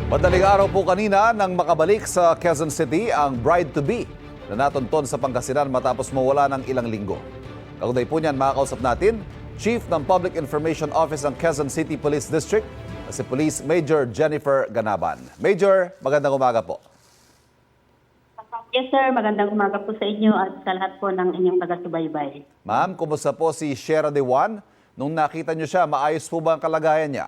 Madaling araw po kanina nang makabalik sa Quezon City ang bride-to-be na natunton sa Pangasinan matapos mawala ng ilang linggo. Kaugnay po niyan, makakausap natin, Chief ng Public Information Office ng Quezon City Police District na si Police Major Jennifer Ganaban. Major, magandang umaga po. Yes sir, magandang umaga po sa inyo at sa lahat po ng inyong taga-subaybay. Ma'am, kumusta po si Shera De Juan? Nung nakita niyo siya, maayos po ba ang kalagayan niya?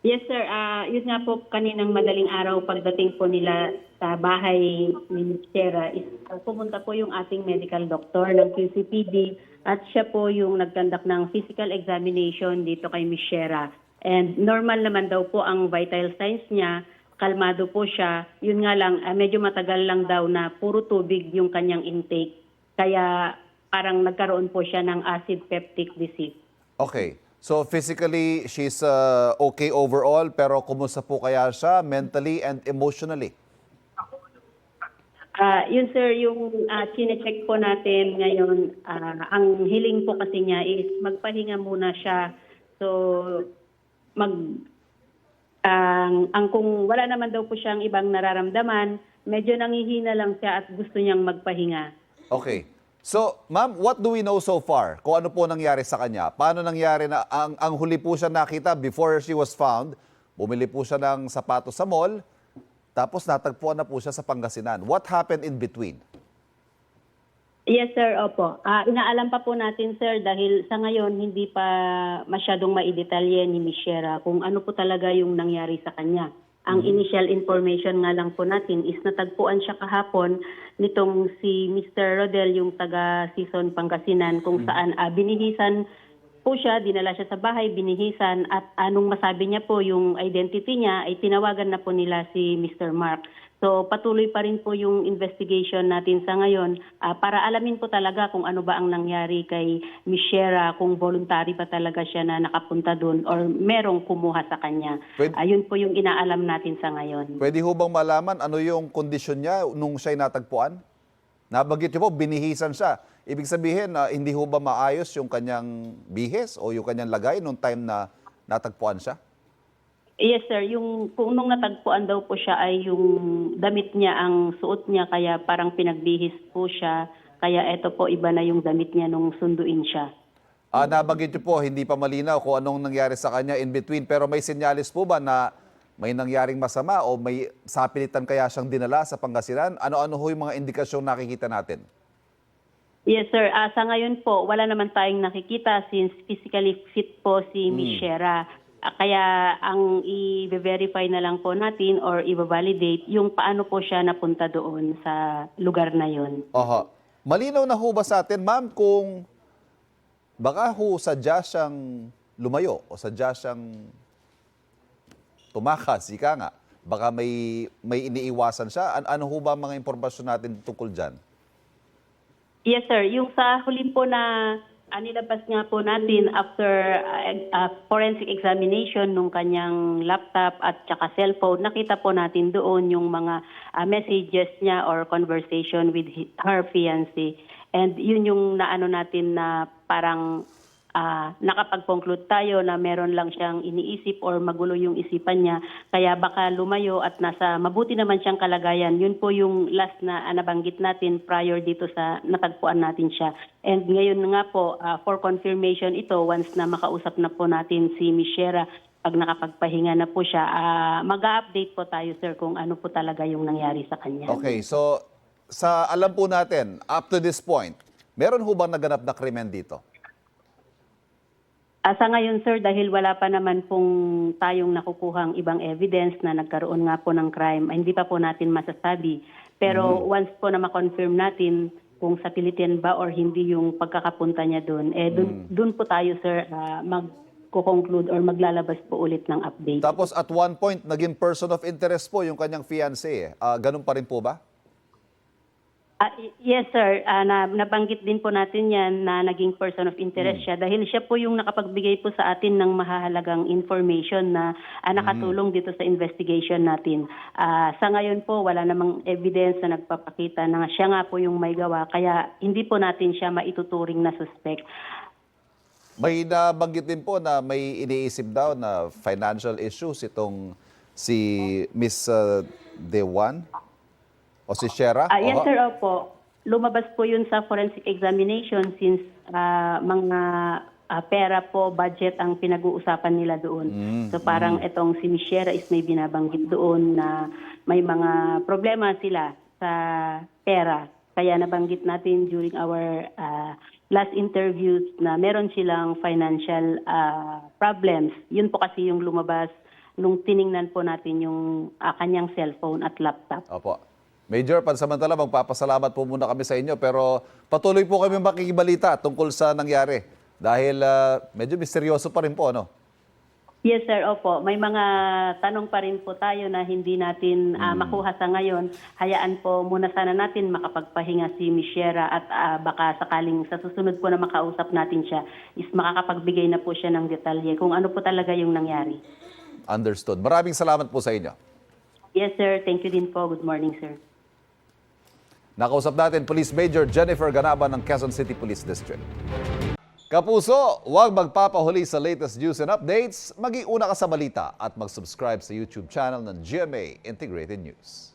Yes sir, yun nga po kaninang madaling araw pagdating po nila sa bahay ni Ms. Shera, pumunta po yung ating medical doctor ng QCPD at siya po yung nagkandak ng physical examination dito kay Ms. Shera. And normal naman daw po ang vital signs niya, kalmado po siya. Yun nga lang, medyo matagal lang daw na puro tubig yung kanyang intake. Kaya parang nagkaroon po siya ng acid peptic disease. Okay. So physically, she's okay overall, pero kumusta po kaya siya mentally and emotionally? Yun sir, yung chine-check po natin ngayon, ang hiling po kasi niya is magpahinga muna siya. So, ang kung wala naman daw po siyang ibang nararamdaman, medyo nangihina lang siya at gusto niyang magpahinga. Okay. So, ma'am, what do we know so far? Kung ano po nangyari sa kanya? Paano nangyari na ang huli po siya nakita before she was found? Bumili po siya ng sapatos sa mall, tapos natagpuan na po siya sa Pangasinan. What happened in between? Yes sir, opo. Inaalam pa po natin sir dahil sa ngayon hindi pa masyadong maidetalye ni Ms. Shera kung ano po talaga yung nangyari sa kanya. Ang initial information nga lang po natin is natagpuan siya kahapon nitong si Mr. Rodel, yung taga-Season Pangasinan, kung saan binihisan po siya, dinala siya sa bahay, binihisan, at anong masabi niya po yung identity niya ay tinawagan na po nila si Mr. Mark. So patuloy pa rin po yung investigation natin sa ngayon para alamin po talaga kung ano ba ang nangyari kay Ms. Shera, kung voluntary pa talaga siya na nakapunta doon or merong kumuha sa kanya. Yun po yung inaalam natin sa ngayon. Pwede ho bang malaman ano yung kondisyon niya nung siya'y natagpuan? Nabanggit niyo po, binihisan siya. Ibig sabihin, hindi ho ba maayos yung kanyang bihis o yung kanyang lagay nung time na natagpuan siya? Yes sir, yung kung nung natagpuan daw po siya ay yung damit niya ang suot niya, kaya parang pinagbihis po siya, kaya eto po iba na yung damit niya nung sunduin siya. Nabanggit niyo po, hindi pa malinaw kung anong nangyari sa kanya in between, pero may sinyalis po ba na may nangyaring masama o may sapilitan kaya siyang dinala sa Pangasinan? Ano-ano ho yung mga indikasyong nakikita natin? Yes sir, sa ngayon po wala naman tayong nakikita since physically fit po si Ms. Shera. Kaya ang i-verify na lang po natin or i-validate yung paano po siya napunta doon sa lugar na yon. Oho. Malinaw na ho ba sa atin, ma'am, kung baka ho sadya siyang lumayo o sadya siyang tumakas, ika nga. Baka may iniiwasan siya. Ano ho ba mga impormasyon natin tungkol dyan? Yes sir, yung sa huli po na nilabas nga po natin after forensic examination nung kanyang laptop at saka cellphone, nakita po natin doon yung mga messages niya or conversation with her fiancé. And yun yung naano natin na parang nakapag-conclude tayo na meron lang siyang iniisip or magulo yung isipan niya. Kaya baka lumayo at nasa mabuti naman siyang kalagayan. Yun po yung last na nabanggit natin prior dito sa natagpuan natin siya. And ngayon nga po, for confirmation ito, once na makausap na po natin si Ms. Shera, pag nakapagpahinga na po siya, mag-update po tayo sir kung ano po talaga yung nangyari sa kanya. Okay, so sa alam po natin, up to this point, meron ho bang naganap na krimen dito? Sa ngayon sir, dahil wala pa naman pong tayong nakukuhang ibang evidence na nagkaroon nga po ng crime, hindi pa po natin masasabi. Pero once po na ma-confirm natin kung sapilitan ba or hindi yung pagkakapunta niya doon, doon po tayo sir mag-conclude or maglalabas po ulit ng update. Tapos at one point, naging person of interest po yung kanyang fiancé. Ganun pa rin po ba? Yes sir, nabanggit din po natin yan na naging person of interest siya dahil siya po yung nakapagbigay po sa atin ng mahahalagang information na nakatulong dito sa investigation natin. Sa ngayon po wala namang evidence na nagpapakita na siya nga po yung may gawa, kaya hindi po natin siya maituturing na suspect. May nabanggit din po na may iniisip daw na financial issues itong si Miss Dewan o si Shera? Yes, Oho. sir, opo. Lumabas po yun sa forensic examination since mga pera po, budget ang pinag-uusapan nila doon. So parang itong si Michelle is may binabanggit doon na may mga problema sila sa pera. Kaya nabanggit natin during our last interviews na meron silang financial problems. Yun po kasi yung lumabas nung tiningnan po natin yung kanyang cellphone at laptop. Opo. Major, pansamantala, magpapasalamat po muna kami sa inyo pero patuloy po kami makikibalita tungkol sa nangyari dahil medyo misteryoso pa rin po, ano? Yes, sir. Opo. May mga tanong pa rin po tayo na hindi natin makuha sa ngayon. Hayaan po muna sana natin makapagpahinga si Miss Shera at baka sakaling sa susunod po na makausap natin siya is makakapagbigay na po siya ng detalye kung ano po talaga yung nangyari. Understood. Maraming salamat po sa inyo. Yes, sir. Thank you din po. Good morning, sir. Nakausap natin Police Major Jennifer Ganaba ng Quezon City Police District. Kapuso, huwag magpapahuli sa latest news and updates. Mag-iuna ka sa balita at mag-subscribe sa YouTube channel ng GMA Integrated News.